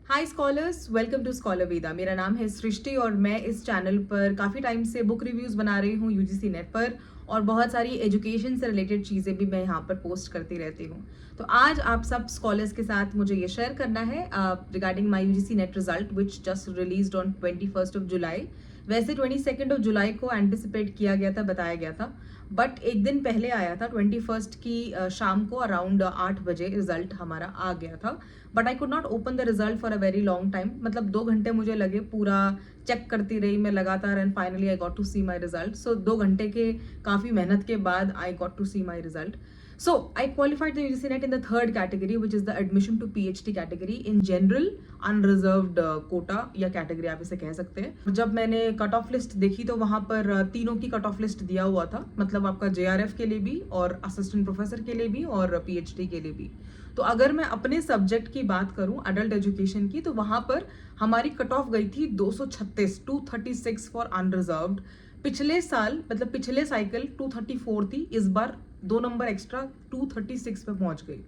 Hi scholars, welcome to scholar Veda. मेरा नाम है सृष्टि और मैं इस चैनल पर काफ़ी टाइम से बुक रिव्यूज़ बना रही हूँ यूजीसी नेट पर, और बहुत सारी एजुकेशन से रिलेटेड चीज़ें भी मैं यहाँ पर पोस्ट करती रहती हूँ। तो आज आप सब स्कॉलर्स के साथ मुझे ये शेयर करना है regarding my UGC net result which just released on 21st of July. वैसे 22nd ऑफ जुलाई को एंटिसिपेट किया गया था, बताया गया था, बट एक दिन पहले आया था 21st की शाम को अराउंड 8 बजे रिजल्ट हमारा आ गया था। But I could not open the result for a very long time, मतलब 2 घंटे मुझे लगे, पूरा चेक करती रही मैं लगातार, and finally I got to see my result. So 2 घंटे के काफ़ी मेहनत के बाद I got to see my result. So I qualified the UGC NET in the third category, which is the admission to PhD category in general unreserved quota या category आप इसे कह सकते हैं. जब मैंने कट ऑफ लिस्ट देखी तो वहाँ पर तीनों की कट ऑफ लिस्ट दिया हुआ था, मतलब आपका JRF के लिए भी और असिस्टेंट प्रोफेसर के लिए भी और PhD के लिए भी. तो अगर मैं अपने सब्जेक्ट की बात करूं अडल्ट एजुकेशन की, तो वहां पर हमारी कट ऑफ गई थी 236, 236 फॉर अनरिजर्व्ड. पिछले साल मतलब पिछले साइकिल 234 थी, इस बार 2 नंबर एक्स्ट्रा 236 पे पहुंच गई.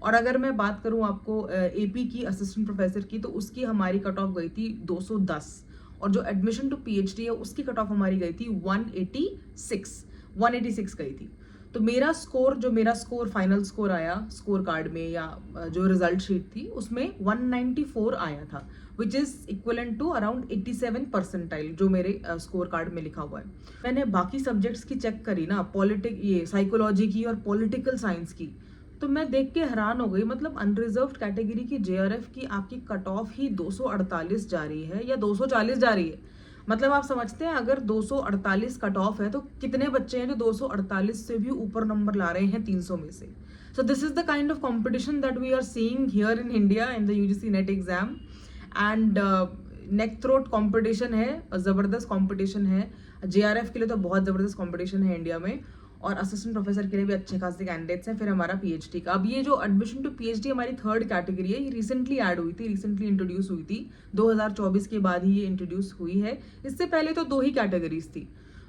और अगर मैं बात करूं आपको AP की असिस्टेंट प्रोफेसर की, तो उसकी हमारी कट ऑफ गई थी 210, और जो एडमिशन टू PhD है उसकी कट ऑफ हमारी गई थी 186 गई थी. तो मेरा स्कोर फाइनल स्कोर आया स्कोर कार्ड में या जो रिजल्ट शीट थी उसमें 194 आया था, which is equivalent to around 87 percentile जो मेरे स्कोर कार्ड में लिखा हुआ है. मैंने बाकी सब्जेक्ट्स की चेक करी ना, ये साइकोलॉजी की और पॉलिटिकल साइंस की, तो मैं देख के हैरान हो गई. मतलब अनरिजर्व्ड कैटेगरी की JRF की आपकी कट ऑफ ही 248 जा रही है या 240 जा रही है. मतलब आप समझते हैं अगर 248 कट ऑफ है तो कितने बच्चे हैं जो 248 से भी ऊपर नंबर ला रहे हैं 300 में से. So this is the kind of competition that we are seeing here in India in the UGC net exam. And neck throat competition है, ज़बरदस्त कॉम्पिटिशन है. JRF के लिए तो बहुत ज़बरदस्त कॉम्पिटिशन है इंडिया में, और असिस्टेंट प्रोफेसर के लिए भी अच्छे खासे कैंडिडेट्स हैं. फिर हमारा PhD का, अब ये जो एडमिशन टू PhD हमारी थर्ड कैटेगरी है, ये रिसेंटली ऐड हुई थी, रिसेंटली इंट्रोड्यूस हुई थी. 2024 के बाद ही ये इंट्रोड्यूस हुई है. इससे पहले तो 2 ही कैटेगरीज थी.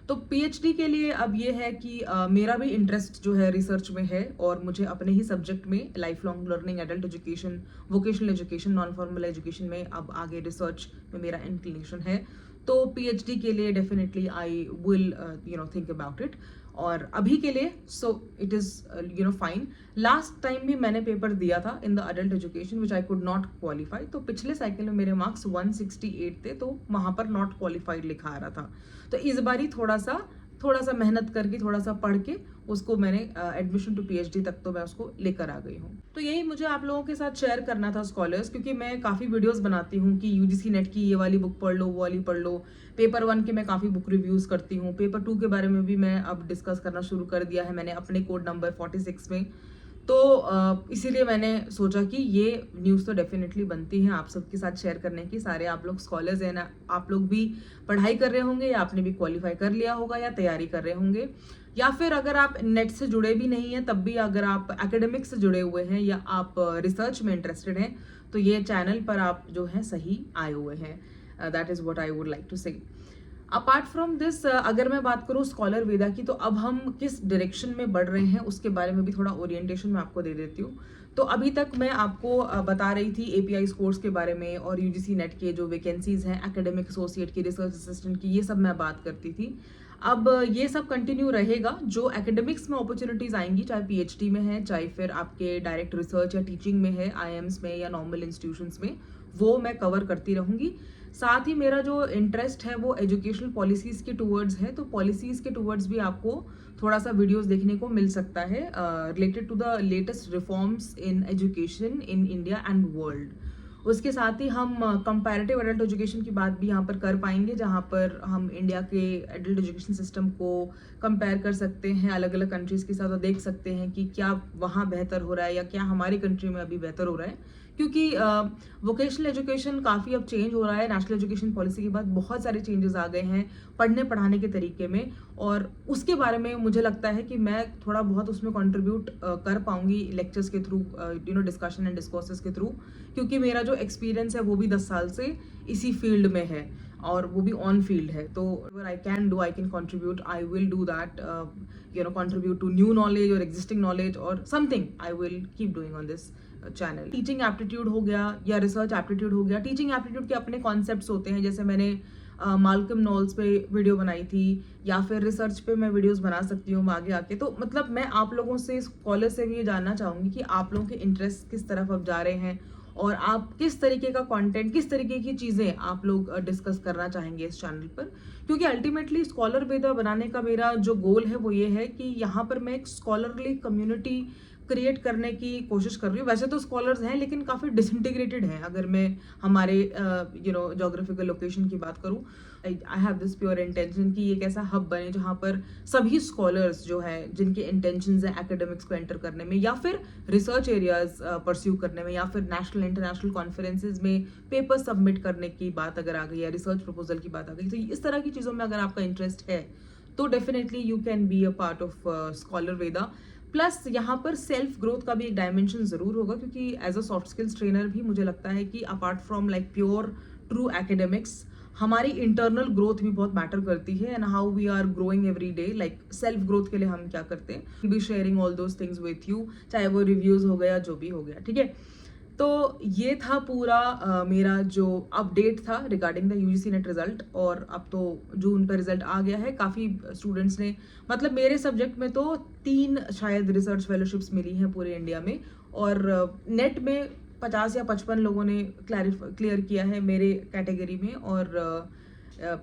तो PhD के लिए अब ये है कि मेरा भी इंटरेस्ट जो है रिसर्च में है, और मुझे अपने ही सब्जेक्ट में life long learning, adult education, vocational education, non formal education में अब आगे रिसर्च में मेरा इंक्लिनेशन है. तो PhD के लिए definitely I will think about it. और अभी के लिए so it is fine. Last time भी मैंने पेपर दिया था in the adult education which I could not qualify. तो पिछले साइकिल में मेरे मार्क्स 168 थे, तो वहाँ पर नॉट क्वालिफाइड लिखा आ रहा था. तो इस बार ही थोड़ा सा मेहनत करके, थोड़ा सा पढ़ के उसको मैंने एडमिशन टू PhD तक तो मैं उसको लेकर आ गई हूँ. तो यही मुझे आप लोगों के साथ शेयर करना था स्कॉलर्स, क्योंकि मैं काफ़ी वीडियोस बनाती हूँ कि UGC नेट की ये वाली बुक पढ़ लो, वो वाली पढ़ लो. पेपर 1 के मैं काफ़ी बुक रिव्यूज़ करती हूँ. पेपर 2 के बारे में भी मैं अब डिस्कस करना शुरू कर दिया है मैंने अपने कोड नंबर 46 में. तो इसीलिए मैंने सोचा कि ये न्यूज़ तो डेफिनेटली बनती है आप सबके साथ शेयर करने की. सारे आप लोग स्कॉलर्स हैं ना, आप लोग भी पढ़ाई कर रहे होंगे, या आपने भी क्वालिफाई कर लिया होगा, या तैयारी कर रहे होंगे, या फिर अगर आप नेट से जुड़े भी नहीं हैं तब भी अगर आप एकेडमिक से जुड़े हुए हैं या आप रिसर्च में इंटरेस्टेड हैं, तो ये चैनल पर आप जो हैं सही आए हुए हैं. That is what I would like to say. Apart from this, अगर मैं बात करूँ स्कॉलर वेदा की, तो अब हम किस डायरेक्शन में बढ़ रहे हैं उसके बारे में भी थोड़ा ओरिएंटेशन मैं आपको दे देती हूँ. तो अभी तक मैं आपको बता रही थी API कोर्स के बारे में और UGC नेट के जो वैकेंसीज हैं, एकेडमिक एसोसिएट की, रिसर्च असिस्टेंट की, ये सब मैं बात करती थी. अब ये सब कंटिन्यू रहेगा. जो एकेडमिक्स में अपॉर्चुनिटीज़ आएंगी, चाहे PhD में है, चाहे फिर आपके डायरेक्ट रिसर्च या टीचिंग में है, IIMs में या नॉर्मल इंस्टीट्यूशंस में, वो मैं कवर करती रहूँगी. साथ ही मेरा जो इंटरेस्ट है वो एजुकेशनल पॉलिसीज़ के टूवर्ड्स है, तो पॉलिसीज़ के टूवर्ड्स भी आपको थोड़ा सा वीडियोस देखने को मिल सकता है related to the latest reforms in education in India and world. उसके साथ ही हम कंपैरेटिव एडल्ट एजुकेशन की बात भी यहाँ पर कर पाएंगे, जहाँ पर हम इंडिया के एडल्ट एजुकेशन सिस्टम को कंपेयर कर सकते हैं अलग अलग कंट्रीज़ के साथ, और देख सकते हैं कि क्या वहाँ बेहतर हो रहा है या क्या हमारी कंट्री में अभी बेहतर हो रहा है. क्योंकि वोकेशनल एजुकेशन काफ़ी अब चेंज हो रहा है. नेशनल एजुकेशन पॉलिसी के बाद बहुत सारे चेंजेस आ गए हैं पढ़ने पढ़ाने के तरीके में, और उसके बारे में मुझे लगता है कि मैं थोड़ा बहुत उसमें कंट्रीब्यूट कर पाऊंगी लेक्चर्स के थ्रू, डिस्कशन एंड डिस्कोर्सेस के थ्रू, क्योंकि मेरा जो एक्सपीरियंस है वो भी 10 साल से इसी फील्ड में है, और वो भी ऑन फील्ड है. तो I can contribute, I will do that, contribute to new knowledge और एग्जिस्टिंग नॉलेज और something. I will keep doing on this channel. Teaching aptitude हो गया या रिसर्च एप्टीट्यूड हो गया। टीचिंग एप्टीट्यूड के अपने कॉन्सेप्ट्स होते हैं, जैसे मैंने माल्कम नॉल्स पे वीडियो बनाई थी, या फिर रिसर्च पे मैं वीडियोस बना सकती हूँ आगे आके। तो मतलब मैं आप लोगों से, स्कॉलर से भी ये जानना चाहूँगी कि आप लोगों के इंटरेस्ट किस तरफ अब जा रहे हैं और आप किस तरीके का कंटेंट, किस तरीके की चीज़ें आप लोग डिस्कस करना चाहेंगे इस चैनल पर। क्योंकि अल्टीमेटली स्कॉलर वेदा बनाने का मेरा जो गोल है वो ये है कि यहाँ पर मैं एक स्कॉलरली कम्युनिटी क्रिएट करने की कोशिश कर रही हूँ। वैसे तो स्कॉलर्स हैं लेकिन काफ़ी डिसइंटीग्रेटेड हैं। अगर मैं हमारे जोग्राफिकल लोकेशन की बात करूँ, I have this pure intention कि एक ऐसा हब बने जहाँ पर सभी स्कॉलर्स जो हैं, जिनके इंटेंशंस हैं एकेडमिक्स को एंटर करने में या फिर रिसर्च एरियाज परस्यू करने में या फिर नेशनल इंटरनेशनल कॉन्फ्रेंसेज में पेपर सबमिट करने की बात अगर आ गई या रिसर्च प्रपोजल की बात आ गई, तो इस तरह की चीज़ों में अगर आपका इंटरेस्ट है तो definitely you can be a part of scholar Veda. Plus यहाँ पर सेल्फ ग्रोथ का भी एक डायमेंशन ज़रूर होगा, क्योंकि as a soft skills trainer भी मुझे लगता है कि apart from like pure true academics, हमारी इंटरनल ग्रोथ भी बहुत मैटर करती है and how we are growing every day. Like self growth के लिए हम क्या करते हैं, be sharing all those things with you, चाहे वो रिव्यूज़ हो गया जो भी हो गया, ठीक है। तो ये था पूरा मेरा जो अपडेट था regarding the UGC net result. और अब तो जून पे रिजल्ट आ गया है। काफ़ी स्टूडेंट्स ने, मतलब मेरे सब्जेक्ट में तो 3 शायद रिसर्च फेलोशिप्स मिली हैं पूरे इंडिया में, और नेट में 50 या 55 लोगों ने क्लियर किया है मेरे कैटेगरी में, और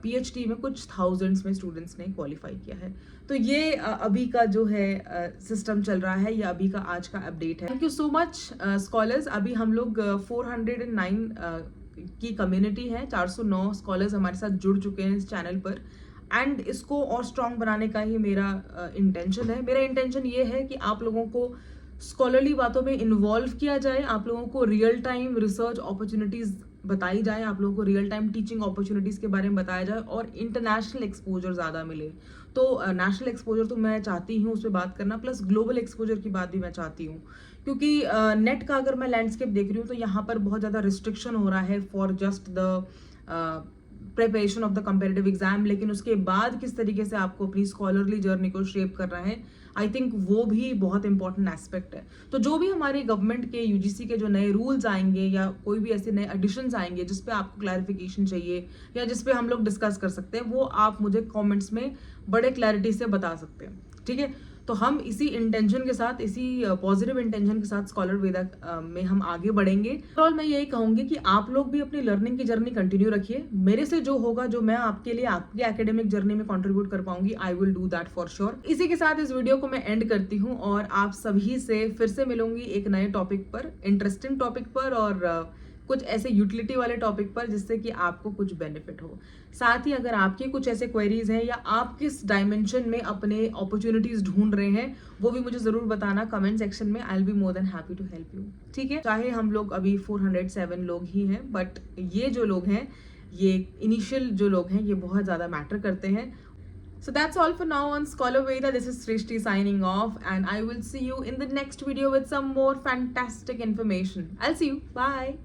पीएचडी में कुछ थाउजेंड्स में स्टूडेंट्स ने क्वालिफाई किया है। तो ये अभी का जो है सिस्टम चल रहा है, ये अभी का आज का अपडेट है। Thank you so much scholars. अभी हम लोग 409 की कम्युनिटी है, 409 स्कॉलर्स हमारे साथ जुड़ चुके हैं इस चैनल पर, एंड इसको और स्ट्रॉन्ग बनाने का ही मेरा इंटेंशन है। मेरा इंटेंशन ये है कि आप लोगों को स्कॉलरली बातों में इन्वॉल्व किया जाए, आप लोगों को रियल टाइम रिसर्च अपॉर्चुनिटीज़ बताई जाए, आप लोगों को रियल टाइम टीचिंग अपॉर्चुनिटीज़ के बारे में बताया जाए, और इंटरनेशनल एक्सपोजर ज़्यादा मिले। तो नेशनल एक्सपोजर तो मैं चाहती हूँ, उस पर बात करना, प्लस ग्लोबल एक्सपोजर की बात भी मैं चाहती हूँ। क्योंकि नेट का अगर मैं लैंडस्केप देख रही हूँ तो यहाँ पर बहुत ज़्यादा रिस्ट्रिक्शन हो रहा है for just the preparation of the comparative exam, लेकिन उसके बाद किस तरीके से आपको अपनी स्कॉलरली जर्नी को शेप करना है, आई थिंक वो भी बहुत इंपॉर्टेंट एस्पेक्ट है। तो जो भी हमारे गवर्नमेंट के यूजीसी के जो नए रूल्स आएंगे या कोई भी ऐसे नए एडिशंस आएंगे जिस पे आपको क्लैरिफिकेशन चाहिए या जिस पे हम लोग डिस्कस कर सकते हैं, वो आप मुझे कमेंट्स में बड़े क्लैरिटी से बता सकते हैं, ठीक है। तो हम इसी इंटेंशन के साथ, इसी पॉजिटिव इंटेंशन के साथ स्कॉलर वेदा में हम आगे बढ़ेंगे। ओवरऑल मैं यही कहूंगी कि आप लोग भी अपनी लर्निंग की जर्नी कंटिन्यू रखिए। मेरे से जो होगा, जो मैं आपके लिए आपकी एकेडमिक जर्नी में कंट्रीब्यूट कर पाऊंगी, आई will do that for sure. इसी के साथ इस वीडियो को मैं एंड करती हूँ और आप सभी से फिर से मिलूंगी एक नए टॉपिक पर, इंटरेस्टिंग टॉपिक पर, और कुछ ऐसे यूटिलिटी वाले टॉपिक पर जिससे कि आपको कुछ बेनिफिट हो। साथ ही अगर आपके कुछ ऐसे क्वेरीज हैं या आप किस डायमेंशन में अपने अपॉर्चुनिटीज ढूंढ रहे हैं, वो भी मुझे जरूर बताना कमेंट सेक्शन में। I will be more than happy to help you, ठीक है। चाहे हम लोग अभी 407 लोग ही हैं, बट ये जो लोग हैं, ये इनिशियल जो लोग हैं, ये बहुत ज़्यादा मैटर करते हैं। So that's all for now on Scholar Veda. This is Srishti signing off, and I will see you in the next video with some more fantastic information. I'll see you. Bye.